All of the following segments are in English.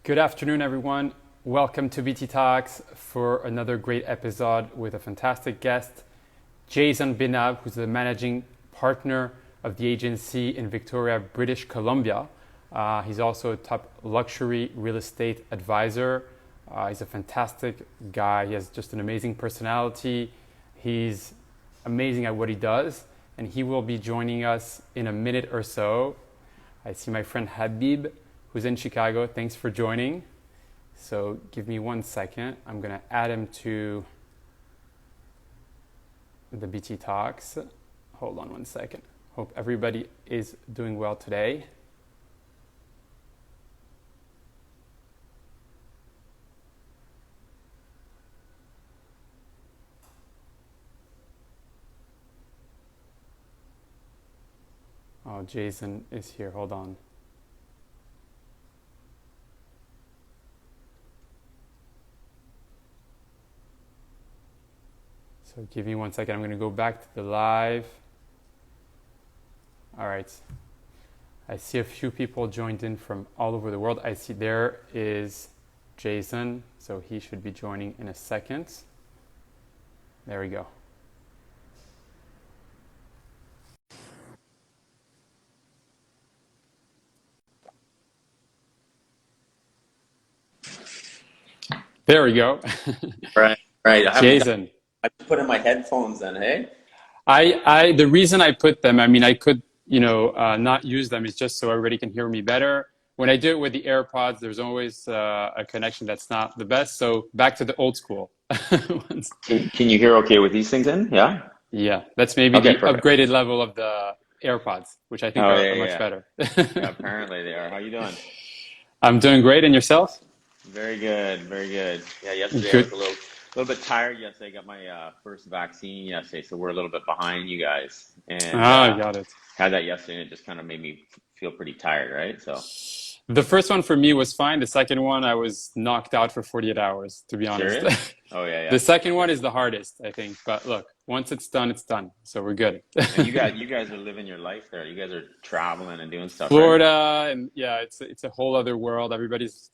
Good afternoon, everyone. Welcome to BT Talks for another great episode with a fantastic guest, Jason BINAB, who's the managing partner of the agency in Victoria, British Columbia. He's also a top luxury real estate advisor. He's a fantastic guy. He has just an amazing personality. He's amazing at what he does, and he will be joining us in a minute or so. I see my friend Habib, who's in Chicago. Thanks for joining. So give me 1 second. I'm gonna add him to the BT Talks. Hold on 1 second. Hope everybody is doing well today. Oh, Jason is here. Hold on. So give me 1 second. I'm going to go back to the live. All right. I see a few people joined in from all over the world. I see there is Jason. So he should be joining in a second. There we go. There we go. Right. Jason. I put in my headphones then, hey? The reason I put them, I mean, I could, not use them. It's just so everybody can hear me better. When I do it with the AirPods, there's always a connection that's not the best. So back to the old school. Can you hear okay with these things in? Yeah? Yeah, that's maybe Okay, the perfect. upgraded level of the AirPods, which I think Oh, are yeah, much yeah. better. Yeah, apparently they are. How you doing? I'm doing great, and yourself? Very good, very good. Yeah, yesterday I was Good. a little bit tired. Yesterday I got my first vaccine yesterday, so we're a little bit behind you guys. And Ah, got it. had that yesterday, and it just kind of made me feel pretty tired, right? So, The first one for me was fine. The second one, I was knocked out for 48 hours, to be honest. serious? Oh, yeah, The yeah. second one is the hardest, I think. But look, once it's done, it's done. So we're good. And you guys are living your life there. You guys are traveling and doing stuff, right? Florida, and yeah, it's a whole other world. Everybody's,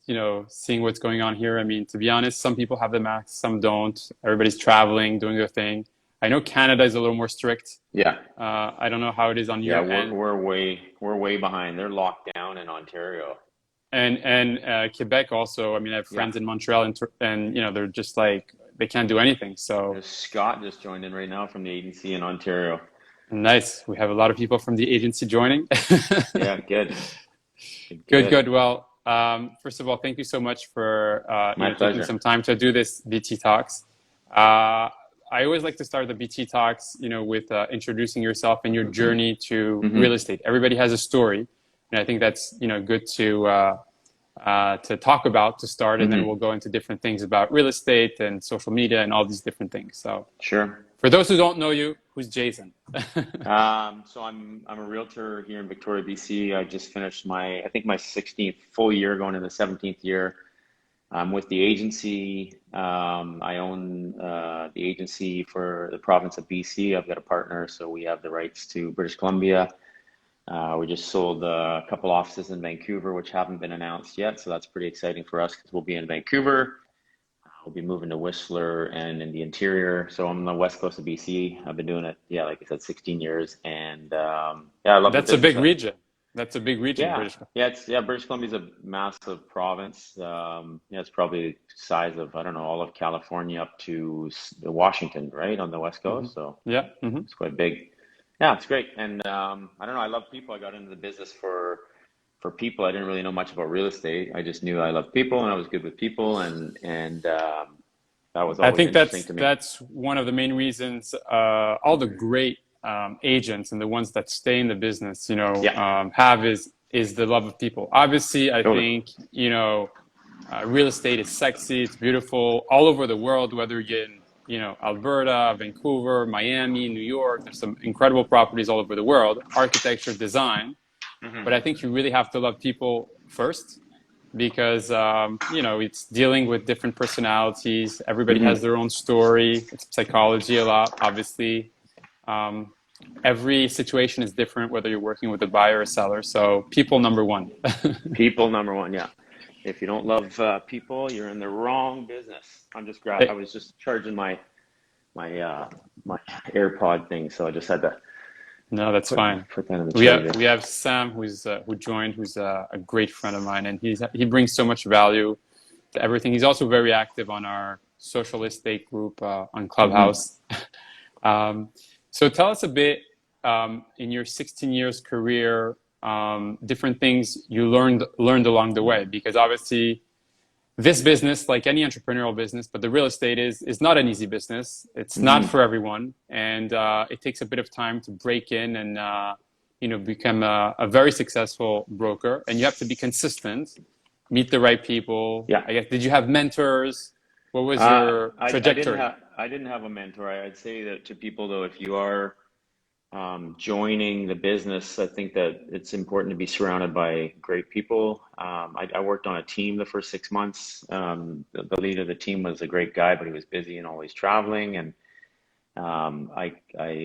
seeing what's going on here. I mean, to be honest, some people have the mask, some don't. Everybody's traveling, doing their thing. I know Canada is a little more strict. Yeah. I don't know how it is on Yeah, your we're end. we're way behind. They're locked down in Ontario. And Quebec also. I mean, I have Yeah. friends in Montreal, and they're just like they can't do anything. So There's Scott just joined in right now from the agency in Ontario. nice. We have a lot of people from the agency joining. Yeah, good. Good, Good, good. good. Well, first of all, thank you so much for My taking pleasure. some time to do this BT Talks. Uh, I always like to start the BT Talks, with introducing yourself and your journey to real Hmm. estate. Everybody has a story, and I think that's good to talk about to start, and then Hmm. we'll go into different things about real estate and social media and all these different things. So, Sure. for those who don't know you, who's Jason? So I'm a realtor here in Victoria, BC. I just finished I think my 16th full year, going into the 17th year. I'm with the agency. I own the agency for the province of BC. I've got a partner, so we have the rights to British Columbia. We just sold a couple offices in Vancouver, which haven't been announced yet, so that's pretty exciting for us because we'll be in Vancouver. We'll be moving to Whistler and in the interior. So I'm on the west coast of BC. I've been doing it, yeah, like I said, 16 years, and yeah, I love the That's a business. big region. That's a big region, Yeah, British. yeah, British Columbia is a massive province. Yeah, it's probably the size of, I don't know, all of California up to Washington, right, on the west Hmm. coast. So Yeah. Hmm. it's quite big. Yeah, it's great. And I don't know, I love people. I got into the business for people. I didn't really know much about real estate. I just knew I loved people and I was good with people, and that was I always think interesting that's to me. that's one of the main reasons all the great agents and the ones that stay in the business, Yeah, have is the love of people. Obviously, I totally. think real estate is sexy, it's beautiful all over the world. Whether you're in Alberta, Vancouver, Miami, New York, there's some incredible properties all over the world, architecture, design. But I Hmm. think you really have to love people first because it's dealing with different personalities. Everybody has Hmm. their own story. It's psychology a lot, obviously. Um, every situation is different, whether you're working with a buyer or a seller. So people number one. People number one, yeah. If you don't love people, you're in the wrong business. I Eh, was just charging my AirPod thing, so I just had to no, that's put fine. put that in the We have charger. we have Sam who joined, who's a great friend of mine, and he brings so much value to everything. He's also very active on our social estate group on Hmm. Clubhouse. Um, so tell us a bit in your 16 years career, different things you learned along the way, because obviously this business, like any entrepreneurial business, but the real estate is not an easy business. It's not Hmm. for everyone, and it takes a bit of time to break in and become a very successful broker. And you have to be consistent, meet the right people. Yeah. I guess, did you have mentors? What was your trajectory? I didn't have a mentor. I'd say that to people though, if you are joining the business, I think that it's important to be surrounded by great people. I worked on a team the first 6 months. The leader of the team was a great guy, but he was busy and always traveling. And I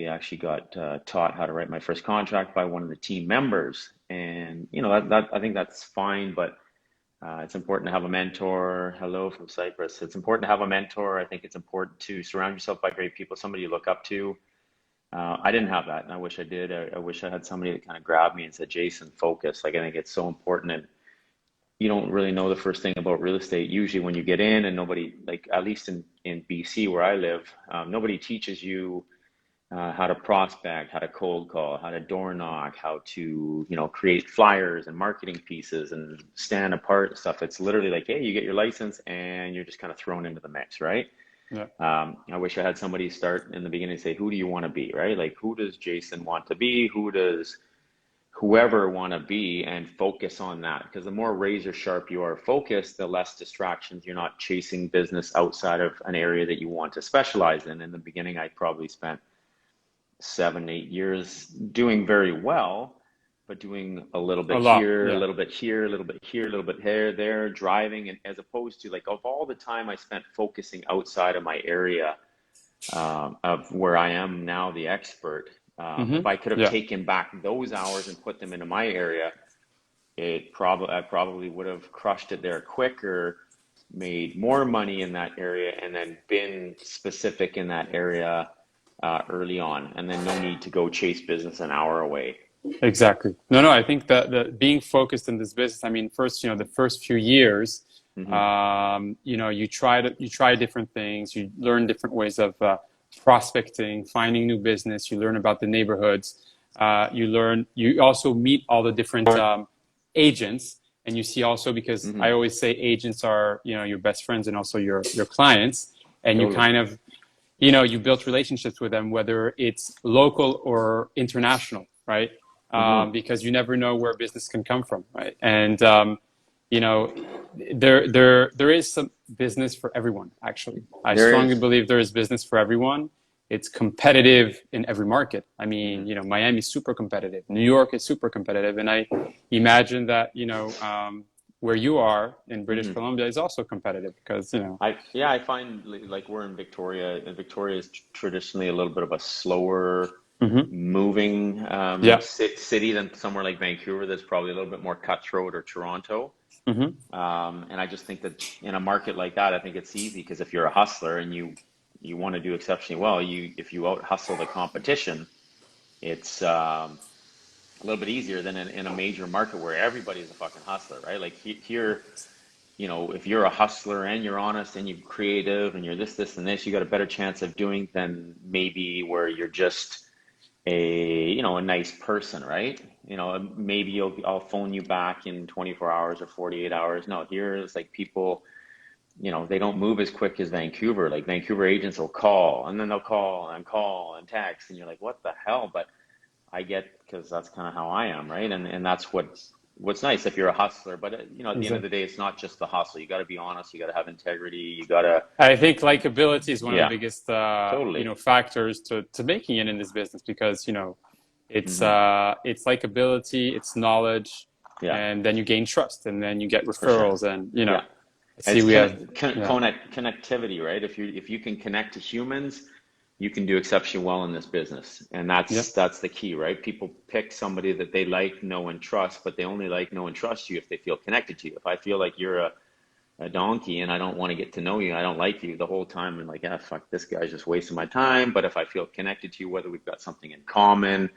actually got taught how to write my first contract by one of the team members. And that I think that's fine, but it's important to have a mentor. Hello from Cyprus. It's important to have a mentor. I think it's important to surround yourself by great people, somebody you look up to. I didn't have that, and I wish I did. I wish I had somebody that kind of grabbed me and said, "Jason, focus." Like I think it's so important, and you don't really know the first thing about real estate usually when you get in, and nobody, like at least in BC where I live, nobody teaches you how to prospect, how to cold call, how to door knock, how to create flyers and marketing pieces and stand apart and stuff. It's literally like, hey, you get your license and you're just kind of thrown into the mix, right? Yeah. I wish I had somebody start in the beginning and say, who do you want to be, right? Like, who does Jason want to be? Who does whoever want to be? And focus on that. Because the more razor sharp you are focused, the less distractions. You're not chasing business outside of an area that you want to specialize in. In the beginning, I probably spent 7, 8 years doing very well, but doing a little A bit lot. here, a Yeah. little bit here, a little bit here, a little bit there, driving, and as opposed to like of all the time I spent focusing outside of my area of where I am now the expert, if Hmm. I could have Yeah. taken back those hours and put them into my area, I probably would have crushed it there quicker, made more money in that area, and then been specific in that area early on, and then no need to go chase business an hour away. Exactly. No, no, I think that being focused in this business, I mean, first, the first few years, Hmm. you try different things, you learn different ways of prospecting, finding new business, you learn about the neighborhoods, you also meet all the different agents, and you see also, because I Hmm. always say agents are, your best friends and also your clients, and you Totally. kind of you built relationships with them, whether it's local or international, right? Hmm. Because you never know where business can come from, right? And you know, there is some business for everyone. Actually, I There strongly is. believe there is business for everyone. It's competitive in every market. I Hmm. mean, Miami is super competitive. New York is super competitive, and I imagine that where you are in British Hmm. Columbia is also competitive because I find like we're in Victoria, and Victoria is traditionally a little bit of a slower Mhm. moving Yeah. city than somewhere like Vancouver that's probably a little bit more cutthroat, or Toronto. Hmm. And I just think that in a market like that, I think it's easy because if you're a hustler and you want to do exceptionally well, if you out hustle the competition, it's a little bit easier than in a major market where everybody's a fucking hustler, right? Like here, if you're a hustler and you're honest and you're creative and you're this, and this, you got a better chance of doing than maybe where you're just a nice person, right? Maybe I'll phone you back in 24 hours or 48 hours. No, here it's like people, they don't move as quick as Vancouver. Like Vancouver agents will call and then they'll call and text, and you're like, what the hell? But I get, because that's kind of how I am, right? And that's what's nice if you're a hustler. But at the end of the Exactly. day, it's not just the hustle. You got to be honest. You got to have integrity. You got to, I think likability is one of the yeah, biggest, totally. factors to making it in this business because, Hmm. it's likability, it's knowledge, Yeah, and then you gain trust, and then you get for sure. referrals, and Yeah. I see It's we have, yeah, connectivity, right? If you can connect to humans, you can do exceptionally well in this business. And Yep. that's the key, right? People pick somebody that they like, know, and trust, but they only like, know, and trust you if they feel connected to you. If I feel like you're a donkey and I don't want to get to know you, I don't like you the whole time, and like, ah, fuck, this guy's just wasting my time. But if I feel connected to you, whether we've got something in common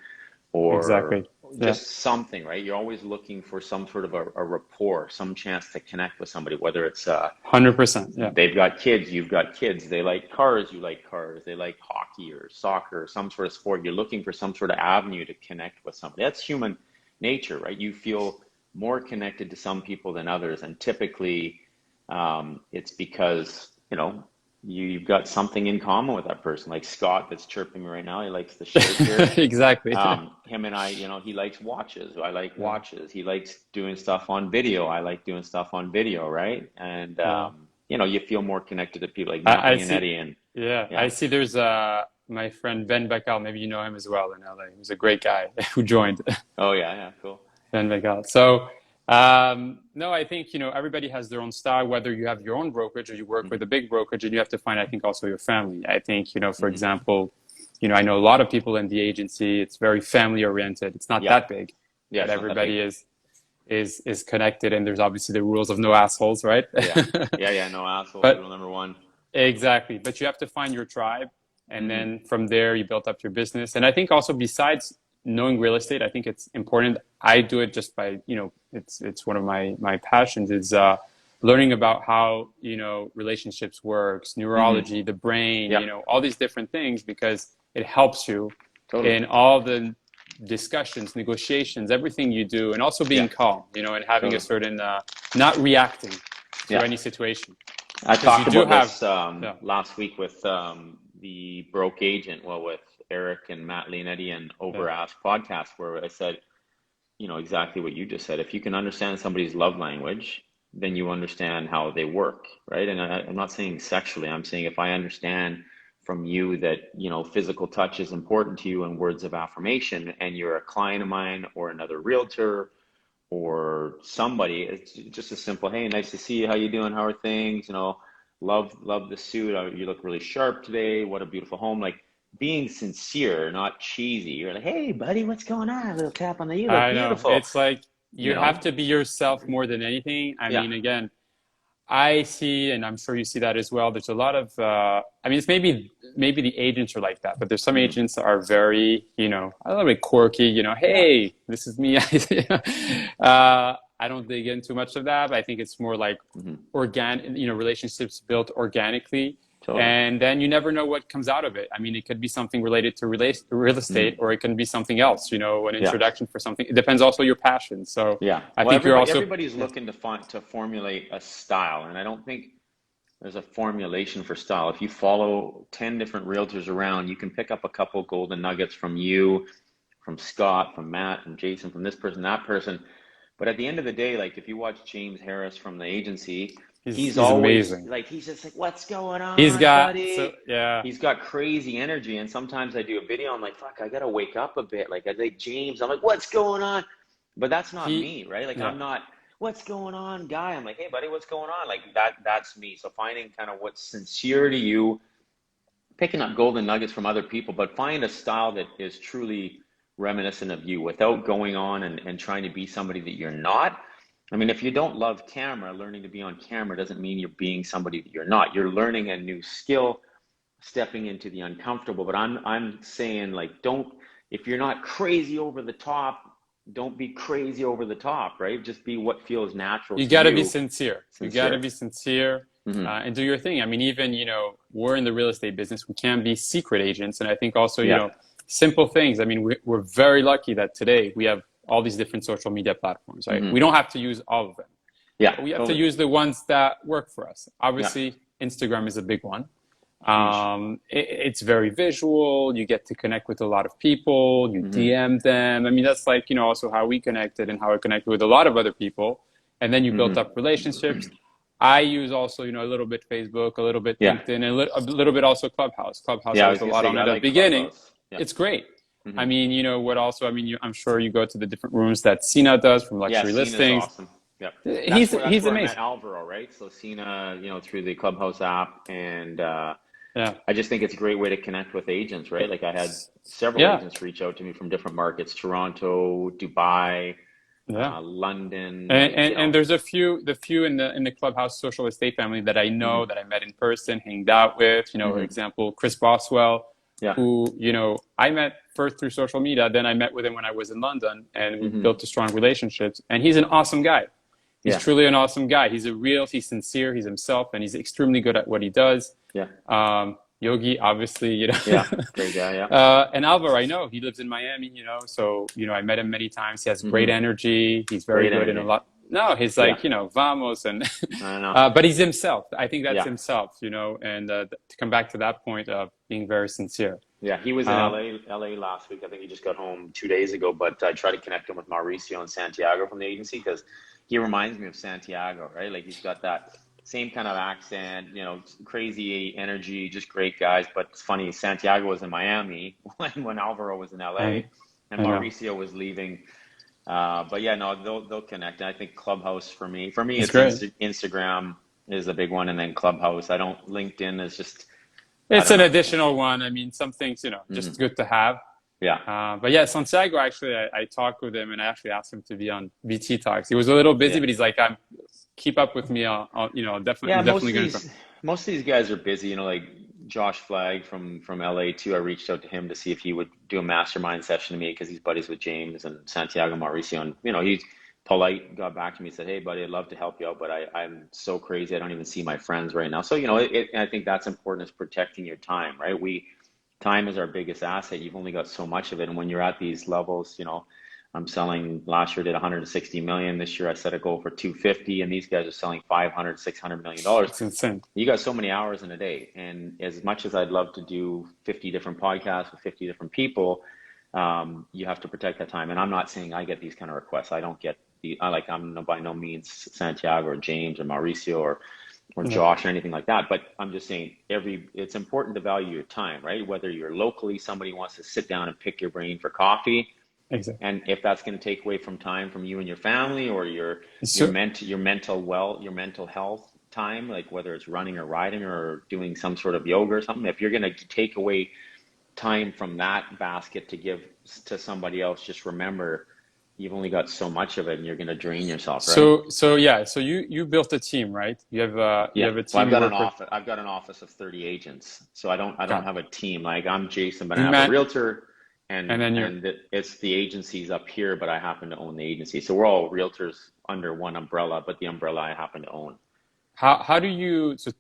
or Exactly. Yeah. just something, right? You're always looking for some sort of a rapport, some chance to connect with somebody, whether it's 100%. Yeah. they've got kids, you've got kids, they like cars, you like cars, they like hockey or soccer or some sort of sport. You're looking for some sort of avenue to connect with somebody. That's human nature, right? You feel more connected to some people than others, and typically it's because, you've got something in common with that person. Like Scott that's chirping me right now, he likes the shirt here. Exactly. Him and I, he likes watches. I like Yeah. watches. He likes doing stuff on video. I like doing stuff on video, right? And Yeah. you feel more connected to people like Matt I see. Leonetti and Yeah. I yeah. see there's my friend Ben Becal. Maybe you know him as well in LA. He's a great guy who joined. Oh yeah, yeah, cool. Ben Becal. So, no, I think, everybody has their own style, whether you have your own brokerage or you work with a Mm-hmm. big brokerage, and you have to find, I think, also your family. I think, for Mm-hmm. example, I know a lot of people in the agency, it's very family oriented. It's not Yeah. that big, Yeah, but it's not that big. everybody is connected, and there's obviously the rules of no assholes, right? Yeah. Yeah, yeah, no assholes, rule But number one. exactly. But you have to find your tribe. And Mm-hmm. then from there, you build up your business. And I think also besides knowing real estate, I think it's important. I do it just by, it's one of my passions is learning about how, relationships works, Mm-hmm. neurology, the brain, Yeah, all these different things, because it helps you totally. in all the discussions, negotiations, everything you do, and also Yeah, being calm, and having a totally. certain, not reacting to Yeah. any situation. I Because you talked do about have, this yeah. last week with the broke agent, well, with Eric and Matt Leonetti and Yeah. Over Ask podcast, where I said, exactly what you just said. If you can understand somebody's love language, then you understand how they work, right? And I'm not saying sexually. I'm saying if I understand from you that, physical touch is important to you and words of affirmation, and you're a client of mine or another realtor or somebody, it's just a simple, hey, nice to see you. How you doing? How are things? Love the suit. You look really sharp today. What a beautiful home. Like being sincere, not cheesy. You're like, hey, buddy, what's going on? A little tap on the, you look I know. beautiful. It's like You you have know? to be yourself more than anything. I Yeah. mean, again, I see, and I'm sure you see that as well. There's a lot of, I mean, it's maybe the agents are like that, but there's some Hmm. agents that are very, a little bit quirky. Yeah. Hey, this is me. I don't dig in too much of that, but I think it's more like Hmm. relationships built organically. Totally. And then you never know what comes out of it. I mean, it could be something related to real estate, Hmm. or it can be something else, an Yeah. introduction for something. It depends also your passion. So Yeah. I Well, think you're also, everybody's yeah, looking to formulate a style, and I don't think there's a formulation for style. If you follow 10 different realtors around, you can pick up a couple golden nuggets from you, from Scott, from Matt, from Jason, from this person, that person. But at the end of the day, like if you watch James Harris from the agency, he's he's always amazing. like, he's just like, what's going He's on, got, so buddy? yeah, He's got crazy energy. And sometimes I do a video, I'm like, fuck, I gotta wake up a bit. Like I like James, I'm like, what's going on? But that's not he, me, right? Like yeah. I'm not, what's going on, guy? I'm like, hey buddy, what's going on? Like that's me. So finding kind of what's sincere to you, picking up golden nuggets from other people, but find a style that is truly reminiscent of you without going on and trying to be somebody that you're not. I mean, if you don't love camera, learning to be on camera doesn't mean you're being somebody that you're not. You're learning a new skill, stepping into the uncomfortable. But I'm saying, like, don't, if you're not crazy over the top, don't be crazy over the top, right? Just be what feels natural You to got to be you, sincere. You got to sincere. be sincere, Hmm. and do your thing. I mean, even, we're in the real estate business. We can be secret agents. And I think also, Yeah. simple things. I mean, we're very lucky that today we have all these different social media platforms, right? Hmm. We don't have to use all of them, Yeah, but we have to totally. use the ones that work for us. Yeah, Obviously, Instagram is a big one. huge. It's very visual. You get to connect with a lot of people. You Hmm. DM them. I mean, that's like, also how we connected and how I connected with a lot of other people. And then you built Hmm. up relationships. I use also, a little bit Facebook, a little bit Yeah. LinkedIn, and a little bit also Clubhouse. Clubhouse, Yeah, I I was was a gonna lot say on I it at the like beginning. Clubhouse. Yeah. It's great. I Hmm. mean, what also, I mean, I'm sure you go to the different rooms that Sina does from Yeah, luxury Cena's listings. awesome. Yep. That's He's where he's I met amazing. Alvaro, right? So Cena, through the Clubhouse app, and Yeah. I just think it's a great way to connect with agents, right? Like I had several Yeah. agents reach out to me from different markets, Toronto, Dubai, Yeah. London, And there's the few in the Clubhouse social estate family that I know, hmm that I met in person, hanged out with. For hmm example, Chris Boswell, yeah, who I met first through social media. Then I met with him when I was in London, and we hmm built a strong relationships. And he's an awesome guy. He's yeah, truly an awesome guy. He's sincere, he's himself, and he's extremely good at what he does. yeah, Yogi, obviously, yeah, great guy, yeah. and Alvaro, I know he lives in Miami, so I met him many times. He has great hmm energy. He's very Great good in a energy. lot. No, he's Yeah, like, vamos, and I know. but he's himself. I think that's Yeah, himself, and to come back to that point of being very sincere. yeah. He was in Uh, LA last week. I think he just got home 2 days ago, but I tried to connect him with Mauricio and Santiago from the agency because he reminds me of Santiago, right? Like he's got that same kind of accent, crazy energy, just great guys. But it's funny, Santiago was in Miami when Alvaro was in I, LA and I know Mauricio was leaving. But yeah, no, they'll connect. And I think Clubhouse for me, it's it's great. Instagram is a big one, and then Clubhouse. I don't LinkedIn is just I It's don't an know. additional one. I mean, some things, just hmm good to have. Yeah, But yeah, Santiago, actually, I talked with him and I actually asked him to be on BT Talks. He was a little busy, yeah. but he's like, keep up with me. Yeah, I'm definitely going to. most of these guys are busy, like Josh Flagg from LA too. I reached out to him to see if he would do a mastermind session to me because he's buddies with James and Santiago Mauricio. And he's polite, got back to me, said, "Hey buddy, I'd love to help you out, but I'm so crazy, I don't even see my friends right now." So, I think that's important, is protecting your time, right? Time is our biggest asset. You've only got so much of it. And when you're at these levels, I'm selling, last year did 160 million. This year I set a goal for 250, and these guys are selling 500, 600 million dollars. It's insane. You got so many hours in a day. And as much as I'd love to do 50 different podcasts with 50 different people, you have to protect that time. And I'm not saying I get these kind of requests. I don't get I'm by no means Santiago or James or Mauricio or Yeah, Josh or anything like that. But I'm just saying it's important to value your time, right? Whether you're locally, somebody wants to sit down and pick your brain for coffee. exactly. And if that's going to take away from time from you and your family, or So, your mental health time, like whether it's running or riding or doing some sort of yoga or something, if you're going to take away time from that basket to give to somebody else, just remember you've only got so much of it, and you're going to drain yourself, right? so yeah. So you built a team, right? You Yeah. have a Well, team you work with. I've got an office of 30 agents. So I don't God, have a team. Like I'm Jason, but I you have a man, realtor, and then you're. it's the agencies up here, but I happen to own the agency. So we're all realtors under one umbrella, but the umbrella I happen to own. How do you, so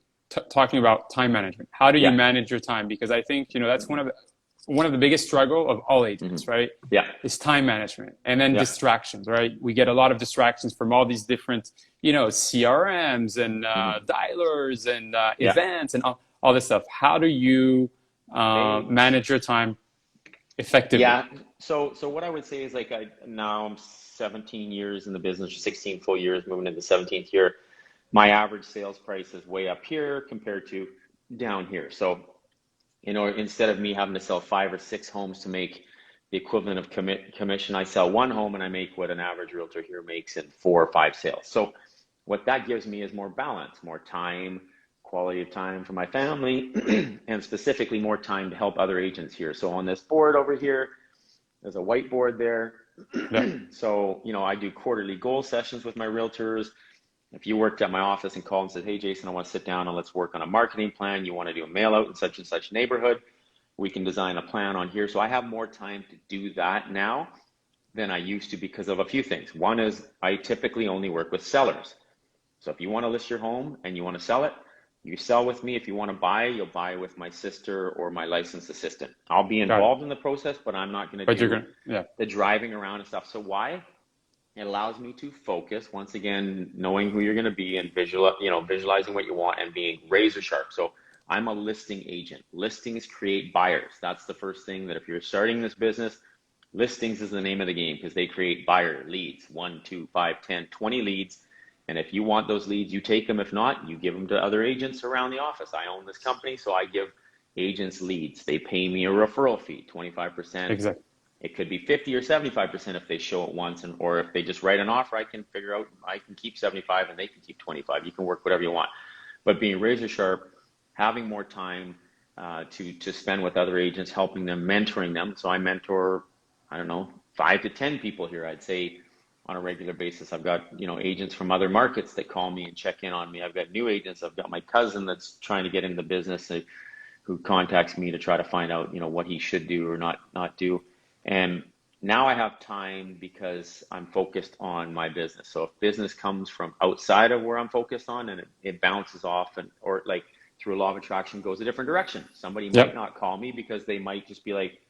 talking about time management, how do you Yeah. manage your time? Because I think, that's one of the biggest struggle of all hmm agents, right? Yeah. Is time management, and then Yeah. distractions, right? We get a lot of distractions from all these different, CRMs and hmm dialers and Yeah. events and all this stuff. How do you Hey. manage your time effectively? Yeah. So what I would say is, like, I'm 17 years in the business, 16 full years, moving into the 17th year. My average sales price is way up here compared to down here. So, instead of me having to sell 5 or 6 homes to make the equivalent of commission, I sell one home and I make what an average realtor here makes in 4 or 5 sales. So what that gives me is more balance, more time, quality of time for my family, and specifically more time to help other agents here. So on this board over here, there's a whiteboard there. Yeah. So, I do quarterly goal sessions with my realtors. If you worked at my office and called and said, "Hey, Jason, I want to sit down and let's work on a marketing plan. You want to do a mail out in such and such neighborhood, we can design a plan on here." So I have more time to do that now than I used to because of a few things. One is I typically only work with sellers. So if you want to list your home and you want to sell it, you sell with me. If you want to buy, you'll buy with my sister or my licensed assistant. I'll be Got it. involved in the process, but I'm not going to But you're do gonna, yeah, the driving around and stuff. So why? It allows me to focus, once again, knowing who you're going to be and visualizing what you want and being razor sharp. So I'm a listing agent. Listings create buyers. That's the first thing, that if you're starting this business, listings is the name of the game, because they create buyer leads, 1, 2, 5, 10, 20 leads. And if you want those leads, you take them. If not, you give them to other agents around the office. I own this company, so I give agents leads. They pay me a referral fee, 25%. exactly. It could be 50 or 75% if they show it once, or if they just write an offer, I can figure out, I can keep 75 and they can keep 25. You can work whatever you want. But being razor sharp, having more time, to spend with other agents, helping them, mentoring them. So I mentor, I don't know, 5 to 10 people here, I'd say, on a regular basis. I've got, agents from other markets that call me and check in on me. I've got new agents. I've got my cousin that's trying to get into the business who contacts me to try to find out, what he should do or not do. And now I have time because I'm focused on my business. So if business comes from outside of where I'm focused on, and it bounces off, or like through a law of attraction goes a different direction. Somebody might Yep. not call me because they might just be like,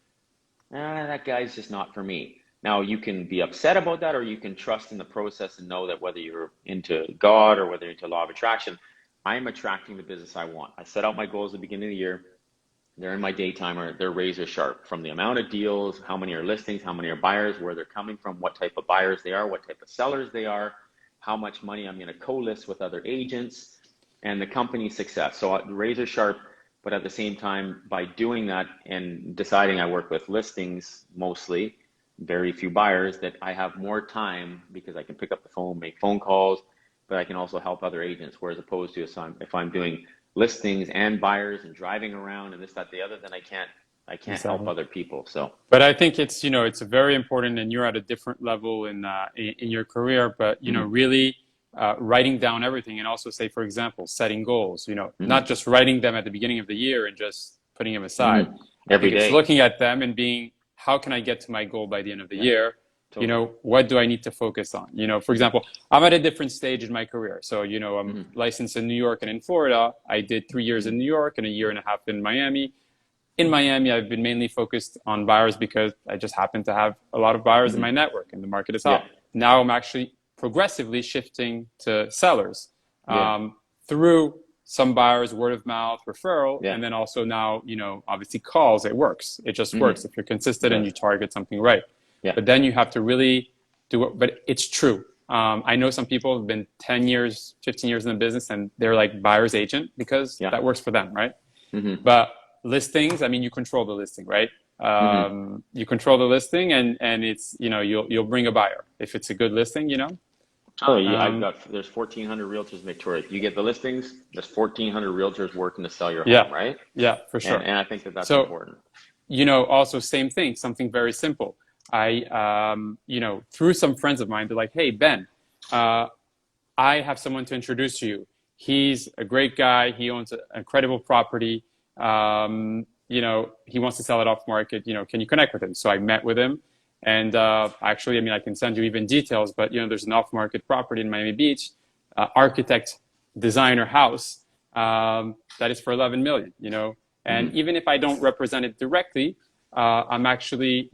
that guy's just not for me. Now you can be upset about that, or you can trust in the process and know that whether you're into God or whether you're into law of attraction, I'm attracting the business I want. I set out my goals at the beginning of the year. They're in my day timer. They're razor sharp, from the amount of deals, how many are listings, how many are buyers, where they're coming from, what type of buyers they are, what type of sellers they are, how much money I'm going to co-list with other agents, and the company's success. So razor sharp, but at the same time, by doing that and deciding I work with listings mostly, very few buyers, that I have more time because I can pick up the phone, make phone calls, but I can also help other agents. Whereas opposed to if I'm doing listings and buyers and driving around and this, that, the other, then I can't help Exactly. other people. So But I think it's very important, and you're at a different level in your career. But mm-hmm, really writing down everything, and also say, for example, setting goals. Not mm-hmm, just writing them at the beginning of the year and just putting them aside. mm-hmm. I Every think it's day. looking at them and being, how can I get to my goal by the end of the Yeah, year? totally. What do I need to focus on? For Mm-hmm, example, I'm at a different stage in my career. So, I'm mm-hmm, licensed in New York and in Florida. I did 3 years mm-hmm, in New York and a year and a half in Miami. In Miami, I've been mainly focused on buyers because I just happen to have a lot of buyers in mm-hmm. my network and the market is Yeah, hot. Now I'm actually progressively shifting to sellers yeah, through some buyers, word of mouth, referral, yeah. and then also now, obviously calls. It works. It just Mm-hmm. works if you're It consistent and does. you target something right. Yeah. But then you have to really do it. But it's true. I know some people have been 10 years, 15 years in the business and they're like buyer's agent because Yeah. that works for them, right? Mm-hmm. But listings, I mean, you control the listing, right? Mm-hmm. You control the listing, and it's you'll bring a buyer if it's a good listing. Oh, yeah, Um, there's 1,400 realtors in Victoria. If you get the listings, there's 1,400 realtors working to sell your yeah, home, right? yeah, for And sure. and I think that's So important. also same thing, something very simple. I through some friends of mine, they're like, hey Ben, uh, I have someone to introduce to you. He's a great guy. He owns an incredible property. He wants to sell it off market. Can you connect with him? So I met with him. And actually, I mean, I can send you even details, but there's an off market property in Miami Beach, architect designer house that is for 11 million, and Mm-hmm. even if I don't represent it directly, I'm actually,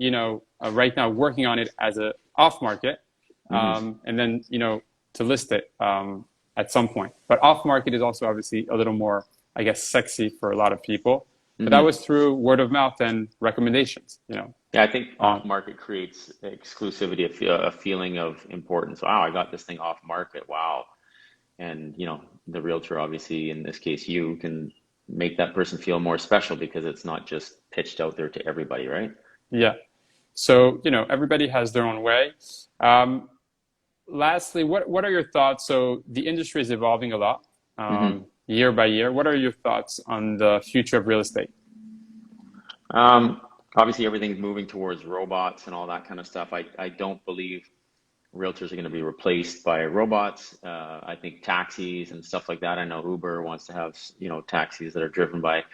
right now working on it as a off market, Mm-hmm. and then, to list it at some point. But off market is also obviously a little more, I guess, sexy for a lot of people. But that Mm-hmm. was through word of mouth and recommendations. Yeah, I think Um, off market creates exclusivity, a feeling of importance. Wow, I got this thing off market. Wow. And the realtor, obviously, in this case, you can make that person feel more special because it's not just pitched out there to everybody, right? yeah. So, everybody has their own way. Um, Lastly, what are your thoughts? So the industry is evolving a lot, Mm-hmm. year by year. What are your thoughts on the future of real estate? Um, Obviously, everything's moving towards robots and all that kind of stuff. I don't believe realtors are going to be replaced by robots. I think taxis and stuff like that. I know Uber wants to have, taxis that are driven by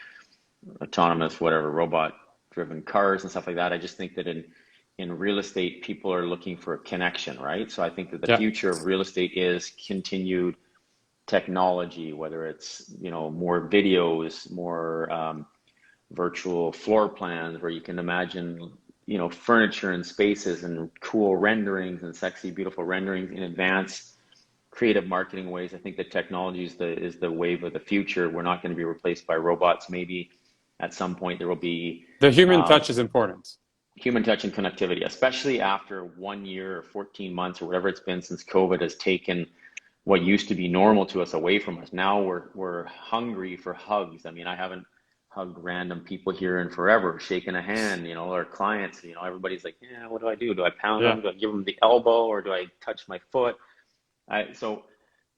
autonomous, whatever, robot-driven cars and stuff like that. I just think that in real estate, people are looking for a connection, right? So I think that the Yeah. future of real estate is continued technology, whether it's, more videos, more virtual floor plans where you can imagine, furniture and spaces and cool renderings and sexy, beautiful renderings in advance, creative marketing ways. I think that technology is the wave of the future. We're not going to be replaced by robots. Maybe at some point there will be The human um, touch is important. human touch and connectivity, especially after 1 year or 14 months or whatever it's been since COVID has taken what used to be normal to us away from us. Now we're hungry for hugs. I mean, I haven't hugged random people here in forever, shaking a hand, or clients, everybody's like, yeah, what do I do? Do I pound Yeah. them? Do I give them the elbow or do I touch my foot? So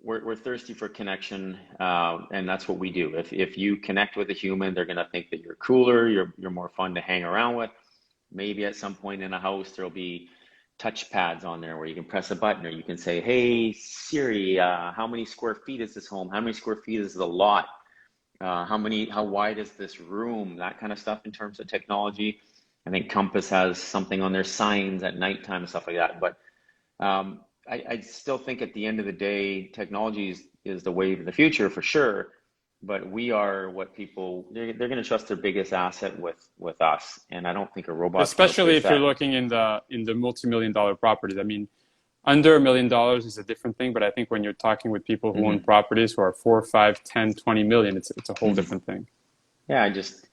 we're thirsty for connection, and that's what we do. If you connect with a human, they're gonna think that you're cooler, you're more fun to hang around with. Maybe at some point in a house there'll be touch pads on there where you can press a button, or you can say, "Hey Siri, how many square feet is this home? How many square feet is the lot? How wide is this room?" That kind of stuff in terms of technology. I think Compass has something on their signs at nighttime and stuff like that. But I still think at the end of the day, technology is the wave of the future for sure. But we are what they're going to trust their biggest asset with us, and I don't think a robot's going to Especially replace if you're that. looking in the multi-million-dollar properties. I mean, under $1 million is a different thing, but I think when you're talking with people who own Hmm. properties who are 4, 5, 10, 20 million, it's a whole Hmm. different thing. Yeah, just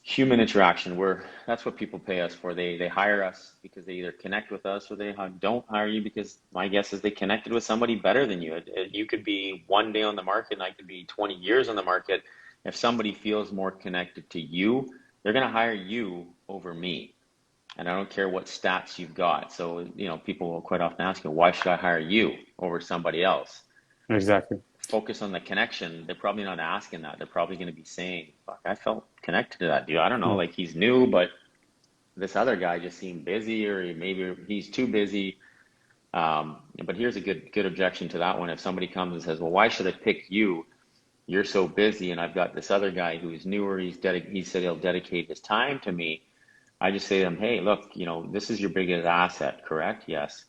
human interaction. That's what people pay us for. They hire us because they either connect with us, or they don't hire you because my guess is they connected with somebody better than you. You could be one day on the market and I could be 20 years on the market. If somebody feels more connected to you, they're going to hire you over me. And I don't care what stats you've got. So, people will quite often ask me, why should I hire you over somebody else? Exactly. Focus on the connection. They're probably not asking that. They're probably going to be saying, fuck, I felt connected to that dude. I don't know, Yeah. like he's new, but this other guy just seemed busy, or maybe he's too busy. But here's a good objection to that one. If somebody comes and says, well, why should I pick you? You're so busy, and I've got this other guy who's newer. He said he'll dedicate his time to me. I just say to them, hey, look, this is your biggest asset, correct? Yes.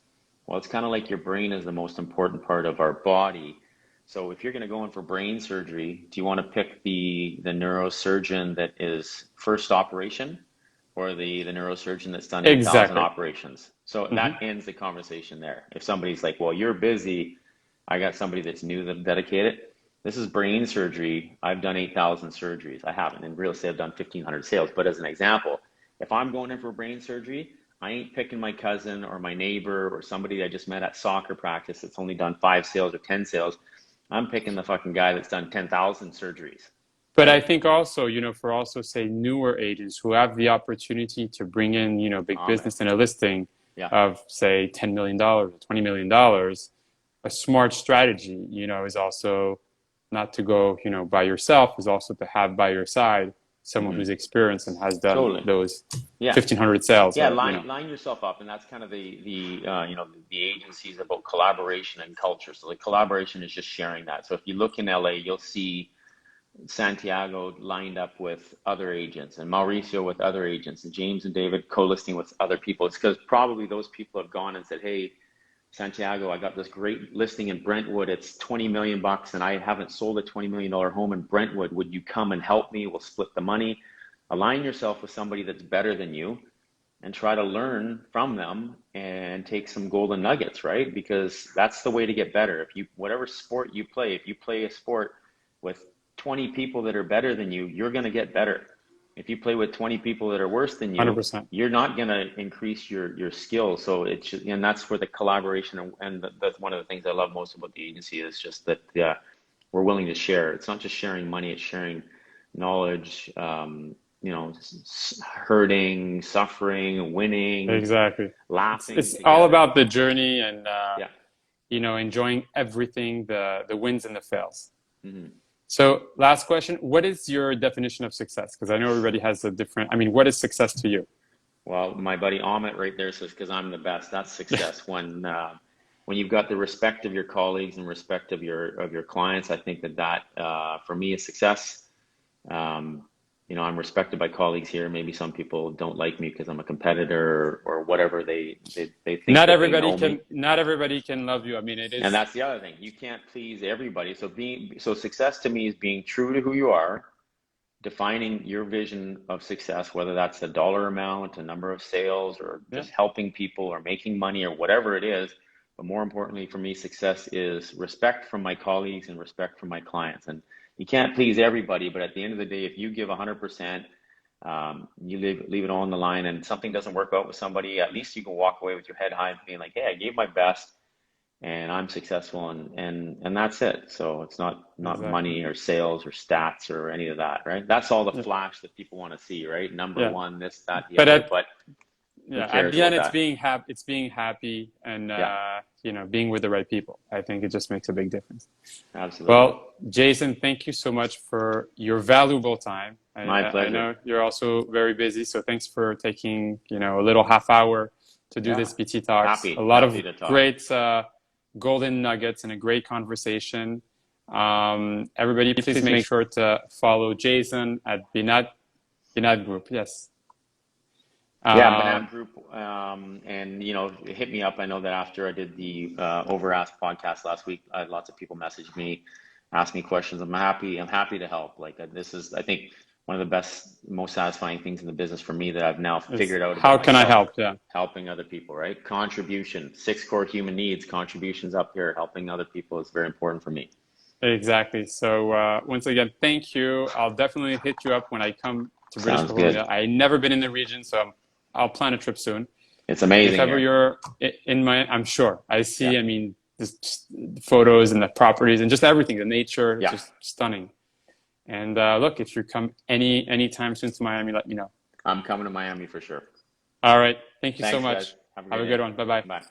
Well, it's kind of like your brain is the most important part of our body. So if you're going to go in for brain surgery, do you want to pick the neurosurgeon that is first operation, or the neurosurgeon that's done 8,000 Exactly. operations? So Hmm. that ends the conversation there. If somebody's like, well, you're busy, I got somebody that's new that dedicated. This is brain surgery. I've done 8,000 surgeries. I haven't. In real estate, I've done 1,500 sales. But as an example, if I'm going in for brain surgery, I ain't picking my cousin or my neighbor or somebody I just met at soccer practice that's only done 5 sales or 10 sales. I'm picking the fucking guy that's done 10,000 surgeries, But I right? think also, for also say newer agents who have the opportunity to bring in, big Amen. business in a listing Yeah. of say $10 million or $20 million, a smart strategy, is also not to go, by yourself, is also to have by your side someone Hmm. who's experienced and has done Totally. those Yeah. 1,500 sales Yeah, or, line yourself up, and that's kind of the agencies about collaboration and culture. So the collaboration is just sharing that. So if you look in LA, you'll see Santiago lined up with other agents, and Mauricio with other agents, and James and David co-listing with other people. It's because probably those people have gone and said, "Hey, Santiago, I got this great listing in Brentwood. It's 20 million bucks, and I haven't sold a $20 million home in Brentwood. Would you come and help me? We'll split the money." Align yourself with somebody that's better than you, and try to learn from them and take some golden nuggets, right? Because that's the way to get better. Whatever sport you play, if you play a sport with 20 people that are better than you, you're going to get better. If you play with 20 people that are worse than you, 100%. you're not going to increase your skills. So and that's where the collaboration, and that's one of the things I love most about the agency, is just that we're willing to share. It's not just sharing money, it's sharing knowledge, hurting, suffering, winning, Exactly. It's, laughing it's all together. about the journey and, Yeah. enjoying everything, the wins and the fails. Hmm. So last question, what is your definition of success? Because I know everybody has a different, I mean, what is success to you? Well, my buddy Amit right there says, because I'm the best. That's success. When you've got the respect of your colleagues and respect of your clients, I think that for me is success. Um, I'm respected by colleagues here. Maybe some people don't like me because I'm a competitor, or whatever. They think that they know me. Not everybody can love you. I mean, it And is that's the other thing. You can't please everybody. So success to me is being true to who you are, defining your vision of success, whether that's a dollar amount, a number of sales, or yeah, just helping people or making money or whatever it is. But more importantly for me, success is respect from my colleagues and respect from my clients. And you can't please everybody, but at the end of the day, if you give 100%, you leave it all on the line, and something doesn't work out with somebody, at least you can walk away with your head high, being like, hey, I gave my best and I'm successful, and that's it. So it's not exactly. money or sales or stats or any of that, right? That's all the Yeah, flash that people want to see, right? Number yeah. one, this, that, the But other, at but who yeah, at cares the about end, it's that? being happy. It's being happy, and Yeah. being with the right people. I think it just makes a big difference. Absolutely. Well, Jason, thank you so much for your valuable time. My I pleasure. know you're also very busy, so thanks for taking, a little half hour to do Yeah. this BT Talks. A lot Happy of to talk. great golden nuggets and a great conversation. Everybody, please make sure to follow Jason at BINAB Group. Yes. Yeah, BINAB Group, and hit me up. I know that after I did the Over Ask podcast last week, I had lots of people message me, ask me questions. I'm happy to help. Like this is, I think, one of the best, most satisfying things in the business for me that I've now figured out How about can I myself. help? Yeah. Helping other people, right? Contribution, 6 core human needs. Contributions up here. Helping other people is very important for me. Exactly. So once again, thank you. I'll definitely hit you up when I come to British Sounds Columbia. good. I've never been in the region, so I'll plan a trip soon. It's And if amazing ever here. you're in I'm sure. I see, Yeah. I mean, just the photos and the properties and just everything, the nature, Yeah. just stunning. And look, if you come anytime soon to Miami, let me know. I'm coming to Miami for sure. All right. Thank you so Thanks, much. guys. Have a Have great a good day. one. Bye-bye. Bye.